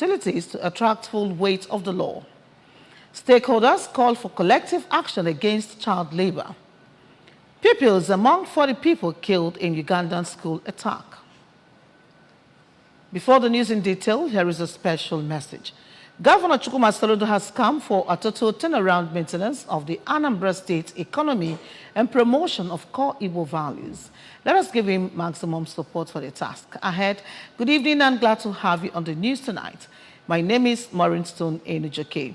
utilities to attract full weight of the law. Stakeholders call for collective action against child labor. Pupils among 40 people killed in Ugandan school attack. Before the news in detail, here is a special message. Governor Chukwuma Soludo has come for a total turnaround maintenance of the Anambra State economy and promotion of core Igbo values. Let us give him maximum support for the task. Ahead, good evening and glad to have you on the news tonight. My name is Maureen Stone Enujoke.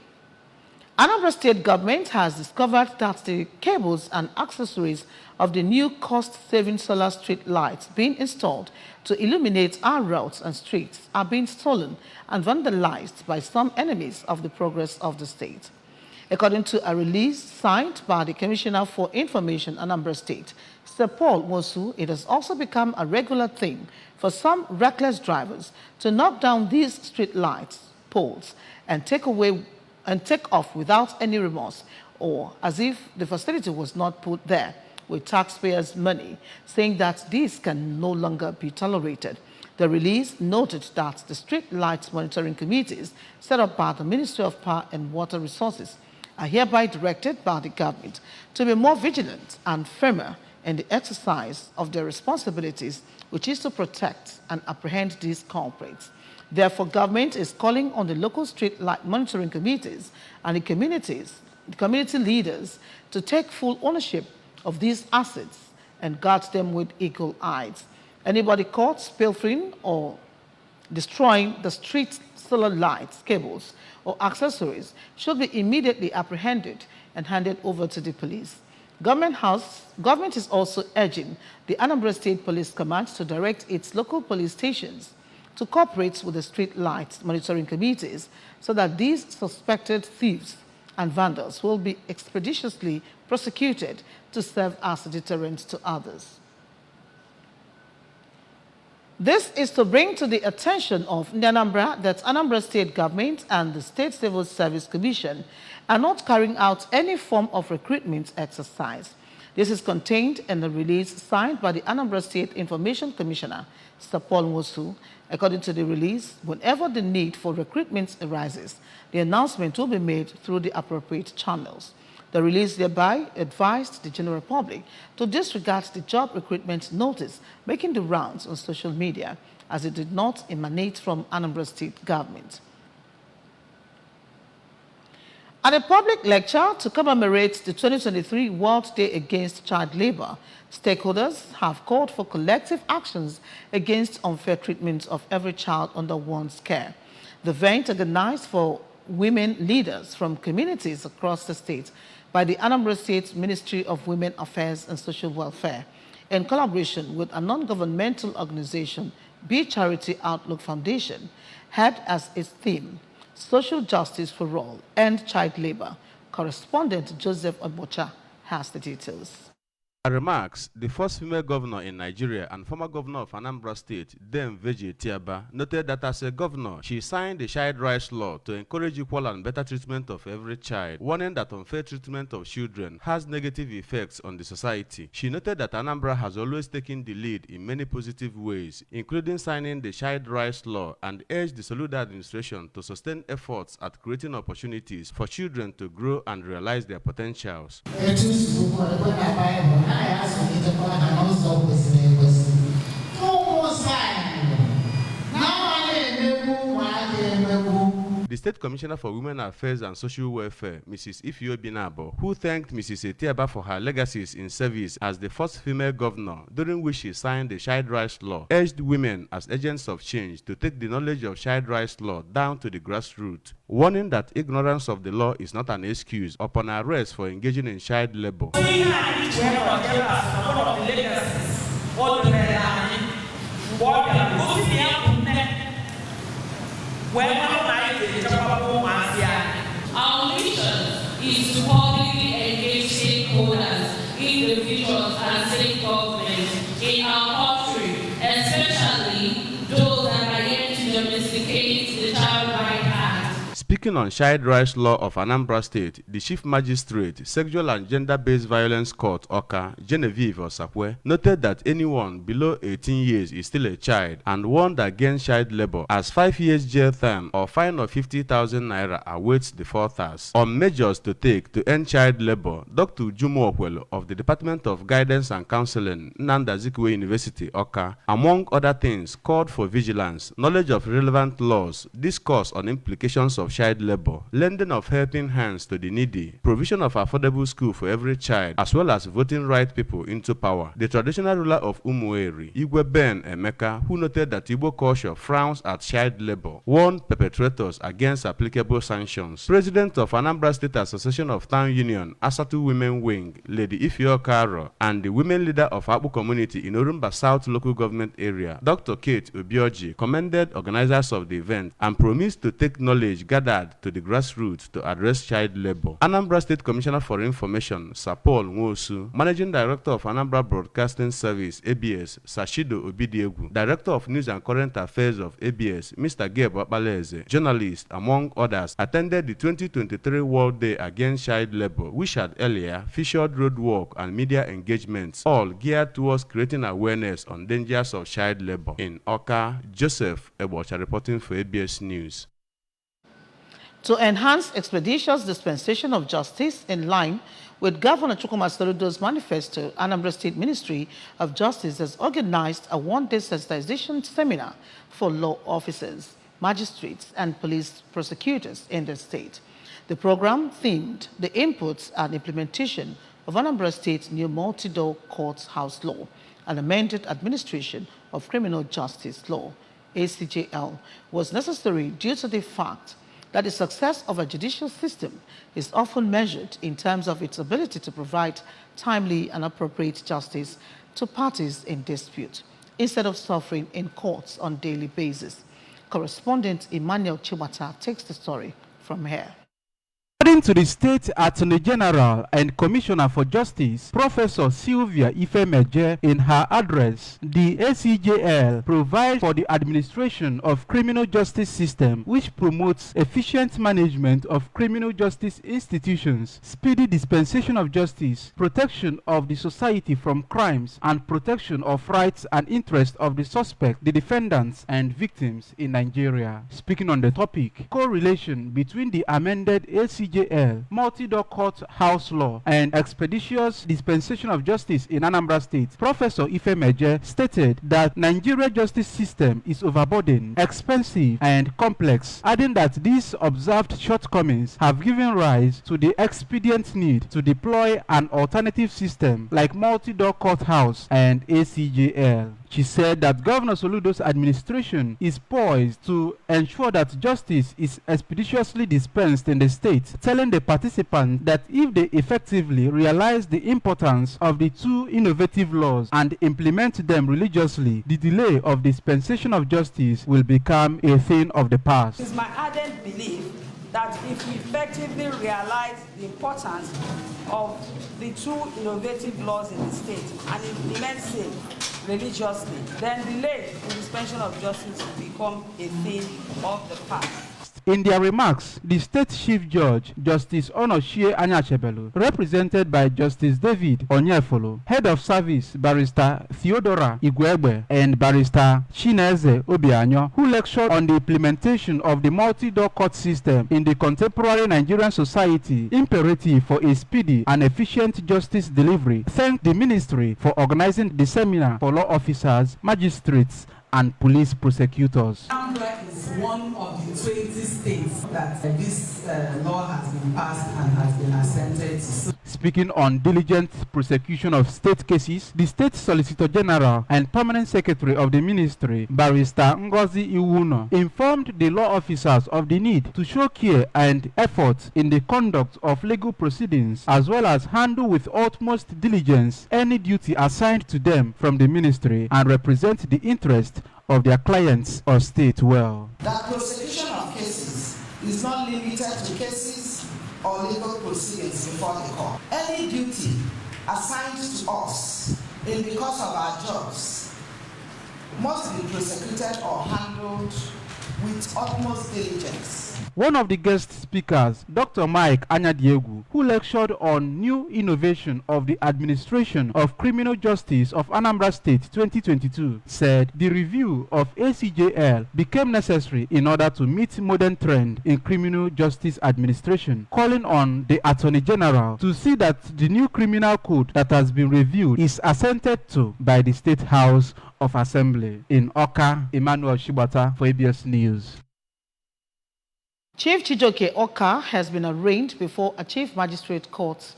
Anambra State government has discovered that the cables and accessories of the new cost-saving solar street lights being installed to illuminate our roads and streets are being stolen and vandalized by some enemies of the progress of the state. According to a release signed by the Commissioner for Information, Anambra State, Sir Paul Wosu, it has also become a regular thing for some reckless drivers to knock down these street lights poles and take off without any remorse, or as if the facility was not put there with taxpayers' money, saying that this can no longer be tolerated. The release noted that the street lights monitoring committees set up by the Ministry of Power and Water Resources are hereby directed by the government to be more vigilant and firmer in the exercise of their responsibilities, which is to protect and apprehend these culprits. Therefore, government is calling on the local street light monitoring committees and the community leaders to take full ownership of these assets and guard them with eagle eyes. Anybody caught pilfering or destroying the street solar lights, cables, or accessories should be immediately apprehended and handed over to the police. Government is also urging the Anambra State Police Command to direct its local police stations to cooperate with the street lights monitoring committees so that these suspected thieves and vandals will be expeditiously prosecuted to serve as a deterrent to others. This is to bring to the attention of Anambra that Anambra State Government and the State Civil Service Commission are not carrying out any form of recruitment exercise. This is contained in the release signed by the Anambra State Information Commissioner, Sir Paul Wosu. According to the release, whenever the need for recruitment arises, the announcement will be made through the appropriate channels. The release thereby advised the general public to disregard the job recruitment notice making the rounds on social media, as it did not emanate from Anambra State government. At a public lecture to commemorate the 2023 World Day Against Child Labor, stakeholders have called for collective actions against unfair treatment of every child under one's care. The event, organized for women leaders from communities across the state by the Anambra State Ministry of Women Affairs and Social Welfare, in collaboration with a non-governmental organization, Be Charity Outlook Foundation, had as its theme, Social Justice for All and Child Labor. Correspondent Joseph Obocha has the details. Her remarks, the first female governor in Nigeria and former governor of Anambra State, Dame Vejie Tiaba, noted that as a governor, she signed the child rights law to encourage equal and better treatment of every child, warning that unfair treatment of children has negative effects on the society. She noted that Anambra has always taken the lead in many positive ways, including signing the child rights law, and urged the Soludo administration to sustain efforts at creating opportunities for children to grow and realize their potentials. The State Commissioner for Women Affairs and Social Welfare, Mrs. Ifeoma Binabo, who thanked Mrs. Etiaba for her legacies in service as the first female governor, during which she signed the child rights law, urged women as agents of change to take the knowledge of child rights law down to the grassroots, warning that ignorance of the law is not an excuse upon arrest for engaging in child labor. Our mission is to publicly engage stakeholders, individuals, and state governments in our country, especially those that are yet to domesticate the Child Rights Act. Speaking on child rights law of Anambra State, the Chief Magistrate, Sexual and Gender-Based Violence Court, Awka, Genevieve Osakwe, noted that anyone below 18 years is still a child and warned against child labor, as 5 years jail term or fine of 50,000 naira awaits the authors. On measures to take to end child labor, Dr. Jumo Okwelo of the Department of Guidance and Counseling, Nnamdi Azikiwe University, Awka, among other things, called for vigilance, knowledge of relevant laws, discourse on implications of child labor, lending of helping hands to the needy, provision of affordable school for every child, as well as voting right people into power. The traditional ruler of Umueri, Igwe Ben Emeka, who noted that Igbo culture frowns at child labor, warned perpetrators against applicable sanctions. President of Anambra State Association of Town Union, Asatu Women Wing, Lady Ifeoma Karo, and the women leader of Akpu community in Orumba South local government area, Dr. Kate Obioji, commended organizers of the event and promised to take knowledge gathered to the grassroots to address child labor. Anambra State Commissioner for Information, Sir Paul Nwosu, Managing Director of Anambra Broadcasting Service, ABS, Sashido Obidiegu, Director of News and Current Affairs of ABS, Mr. Gabe Wabaleze, journalists, among others, attended the 2023 World Day Against Child Labor, which had earlier featured roadwork and media engagements, all geared towards creating awareness on dangers of child labor. In Awka, Joseph Ebocha reporting for ABS News. To enhance expeditious dispensation of justice in line with Governor Chukwuma Soludo's manifesto, Anambra State Ministry of Justice has organized a one-day sensitization seminar for law officers, magistrates, and police prosecutors in the state. The program themed the inputs and implementation of Anambra State's new multi-door courts house law and amended administration of criminal justice law, ACJL, was necessary due to the fact that the success of a judicial system is often measured in terms of its ability to provide timely and appropriate justice to parties in dispute, instead of suffering in courts on a daily basis. Correspondent Emmanuel Chiwata takes the story from here. According to the State Attorney General and Commissioner for Justice, Professor Sylvia Ifemeje, in her address, the ACJL provides for the administration of criminal justice system, which promotes efficient management of criminal justice institutions, speedy dispensation of justice, protection of the society from crimes, and protection of rights and interests of the suspect, the defendants, and victims in Nigeria. Speaking on the topic, correlation between the amended ACJL, multi-door court house law, and expeditious dispensation of justice in Anambra State, Professor Ifemeje stated that Nigeria justice system is overburdened, expensive, and complex, adding that these observed shortcomings have given rise to the expedient need to deploy an alternative system like multi-door courthouse and ACJL. She said that Governor Soludo's administration is poised to ensure that justice is expeditiously dispensed in the state, telling the participants that if they effectively realize the importance of the two innovative laws and implement them religiously, the delay of dispensation of justice will become a thing of the past. It is my ardent belief that if we effectively realize the importance of the two innovative laws in the state and implement it religiously, then delay in dispensation of justice will become a thing of the past. In their remarks, the State Chief Judge, Justice Onochie Anyachebelu, represented by Justice David Onyefolo, Head of Service, Barrister Theodora Igwegbe, and Barrister Chineze Obianyo, who lectured on the implementation of the multi-door court system in the contemporary Nigerian society, imperative for a speedy and efficient justice delivery, thanked the Ministry for organizing the seminar for law officers, magistrates, and police prosecutors. Anambra is one of the 20 states that this law has been passed and has been assented to. Speaking on diligent prosecution of state cases, the State Solicitor General and Permanent Secretary of the Ministry, Barrister Ngozi Iwuno, informed the law officers of the need to show care and effort in the conduct of legal proceedings, as well as handle with utmost diligence any duty assigned to them from the Ministry and represent the interest of their clients or state well. That prosecution of cases is not limited to cases or legal proceedings before the court. Any duty assigned to us in the course of our jobs must be prosecuted or handled with utmost diligence. One of the guest speakers, Dr. Mike Anyadiegu, who lectured on new innovation of the administration of criminal justice of Anambra State 2022, said the review of ACJL became necessary in order to meet modern trend in criminal justice administration, calling on the Attorney General to see that the new criminal code that has been reviewed is assented to by the State House of Assembly. In Oka, Emmanuel Shibata for ABS News. Chief Chijoke Oka has been arraigned before a chief magistrate court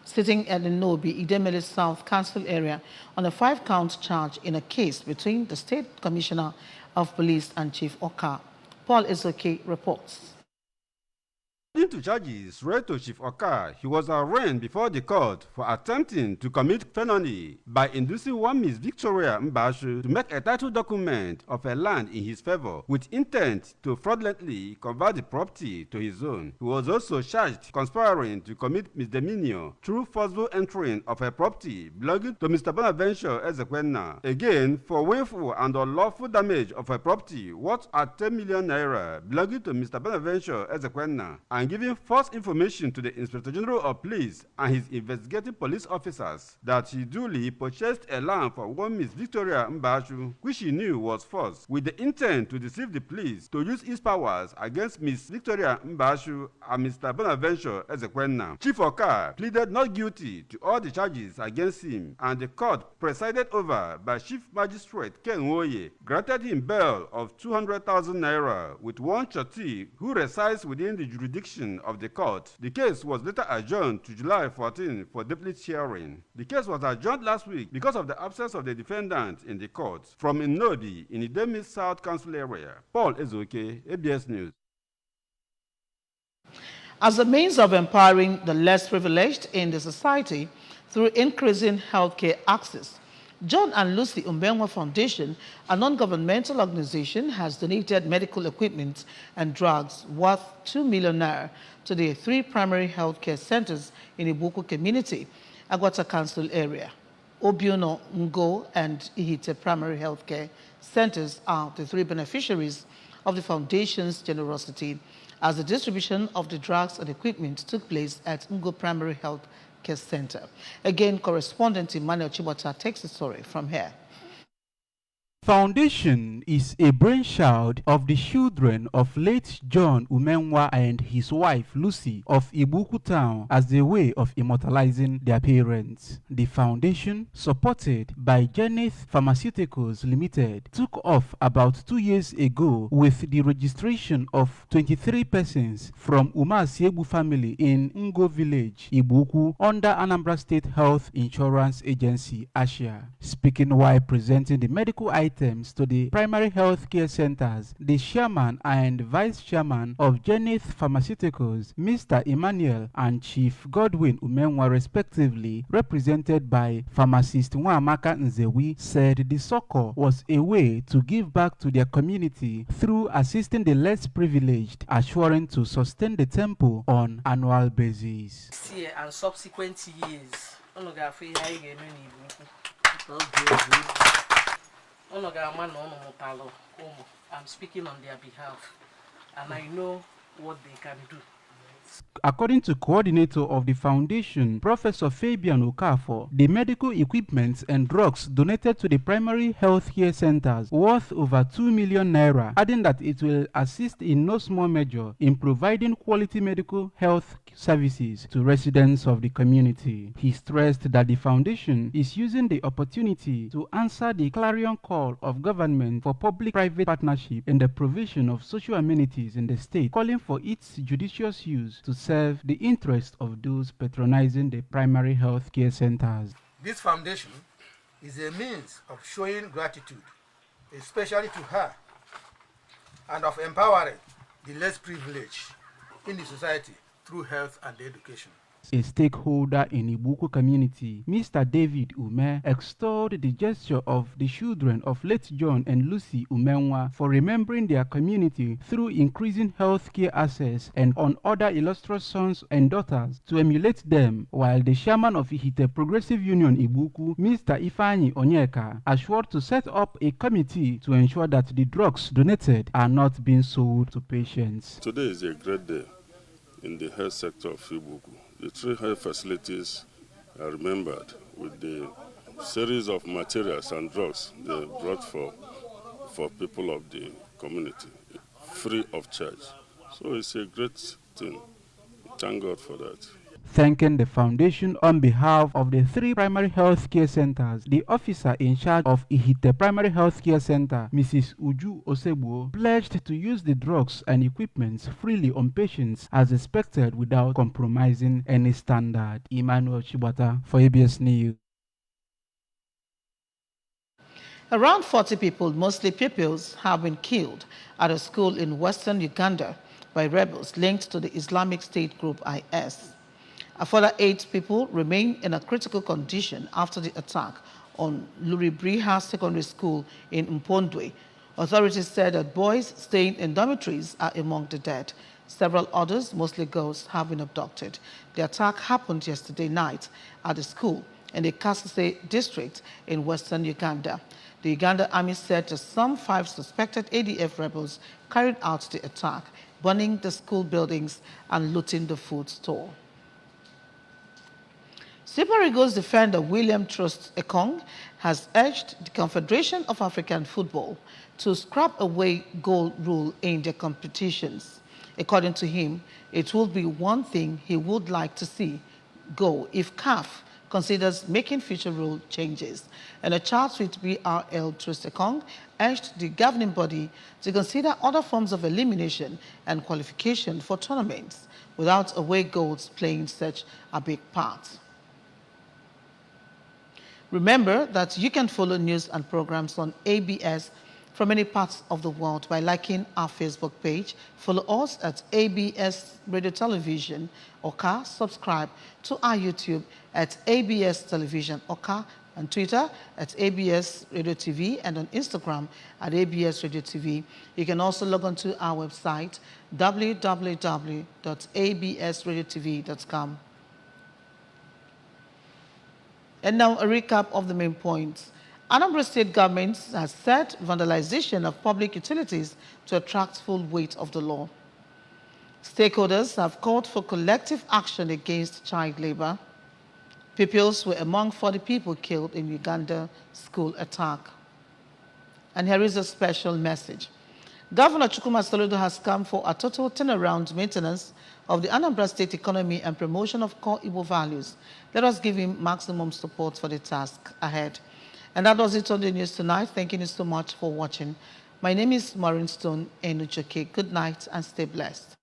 sitting at the Nobi, Idemili South Council area on a 5-count charge in a case between the State Commissioner of Police and Chief Oka. Paul Ezoke reports. According to charges read to Chief Oka, he was arraigned before the court for attempting to commit felony by inducing one Miss Victoria Mbashu to make a title document of a land in his favor with intent to fraudulently convert the property to his own. He was also charged conspiring to commit misdemeanor through forcible entering of a property belonging to Mr. Bonaventure Ezekwenna, again for willful and unlawful damage of a property worth at 10 million naira belonging to Mr. Bonaventure Ezekwenna, and giving false information to the Inspector General of Police and his investigating police officers that he duly purchased a land for one Miss Victoria Mbashu, which he knew was false, with the intent to deceive the police to use his powers against Miss Victoria Mbashu and Mr. Bonaventure Ezekwenna. Chief Oka pleaded not guilty to all the charges against him, and the court, presided over by Chief Magistrate Ken Woye, granted him bail of 200,000 naira with one choti who resides within the jurisdiction of the court. The case was later adjourned to July 14 for deputy hearing. The case was adjourned last week because of the absence of the defendant in the court. From Nnobi in Idemili South Council area, Paul Ezoke, ABS News. As a means of empowering the less privileged in the society through increasing healthcare access, John and Lucy Umbenwa Foundation, a non-governmental organization, has donated medical equipment and drugs worth 2 million naira to the 3 primary healthcare centers in Ibuku community, Agwata Council area. Obiono, Ngo, and Ihite primary healthcare centers are the 3 beneficiaries of the foundation's generosity, as the distribution of the drugs and equipment took place at Ngo Primary Health Care Center. Again, correspondent Emmanuel Chibota takes the story from here. Foundation is a brainchild of the children of late John Umenwa and his wife Lucy of Ibuku town as a way of immortalizing their parents. The foundation, supported by Geneth Pharmaceuticals Limited, took off about 2 years ago with the registration of 23 persons from Umasiebu family in Ngo village, Ibuku, under Anambra State Health Insurance Agency, ASHA. Speaking while presenting the medical items to the primary health care centers, the chairman and vice chairman of Geneth Pharmaceuticals, Mr. Emmanuel and Chief Godwin Umenwa respectively, represented by pharmacist Nwamaka Nzewi, said the succor was a way to give back to their community through assisting the less privileged, assuring to sustain the temple on annual basis. This year and subsequent years, I'm speaking on their behalf, and I know what they can do. According to coordinator of the foundation, Professor Fabian Okafor, the medical equipment and drugs donated to the primary health care centers worth over 2 million naira, adding that it will assist in no small measure in providing quality medical health services to residents of the community. He stressed that the foundation is using the opportunity to answer the clarion call of government for public-private partnership in the provision of social amenities in the state, calling for its judicious use to serve the interest of those patronizing the primary health care centers. This foundation is a means of showing gratitude, especially to her, and of empowering the less privileged in the society through health and education. A stakeholder in Ibuku community, Mr. David Ume, extolled the gesture of the children of late John and Lucy Umenwa for remembering their community through increasing healthcare access and on other illustrious sons and daughters to emulate them, while the chairman of Ihite Progressive Union Ibuku, Mr. Ifeanyi Onyeka, assured to set up a committee to ensure that the drugs donated are not being sold to patients. Today is a great day in the health sector of Ibuku. The 3 health facilities are remembered with the series of materials and drugs they brought for people of the community, free of charge. So it's a great thing. Thank God for that. Thanking the foundation on behalf of the 3 primary health care centers, the officer in charge of Ihite Primary Health Care Center, Mrs. Uju Osegbo, pledged to use the drugs and equipment freely on patients as expected without compromising any standard. Emmanuel Chibata for ABS News. Around 40 people, mostly pupils, have been killed at a school in western Uganda by rebels linked to the Islamic State group IS. A further 8 people remain in a critical condition after the attack on Luribriha Secondary School in Mpondwe. Authorities said that boys staying in dormitories are among the dead. Several others, mostly girls, have been abducted. The attack happened yesterday night at the school in the Kasese district in western Uganda. The Uganda army said that some 5 suspected ADF rebels carried out the attack, burning the school buildings and looting the food store. Super Eagles defender William Trust Ekong has urged the Confederation of African Football to scrap away goal rule in their competitions. According to him, it would be one thing he would like to see go if CAF considers making future rule changes. In a chat with BRL, Trust Ekong urged the governing body to consider other forms of elimination and qualification for tournaments without away goals playing such a big part. Remember that you can follow news and programs on ABS from many parts of the world by liking our Facebook page. Follow us at ABS Radio Television Oka. Subscribe to our YouTube at ABS Television Oka, on Twitter at ABS Radio TV, and on Instagram at ABS Radio TV. You can also log on to our website www.absradiotv.com. And now a recap of the main points. Anambra State government has said vandalization of public utilities to attract full weight of the law. Stakeholders have called for collective action against child labor. Pupils were among 40 people killed in Uganda school attack. And here is a special message. Governor Chukwuma Soludo has come for a total turnaround maintenance of the Anambra State economy and promotion of core Igbo values. Let us give him maximum support for the task ahead. And that was it on the news tonight. Thank you so much for watching. My name is Maureen Stone Enuchoke. Good night and stay blessed.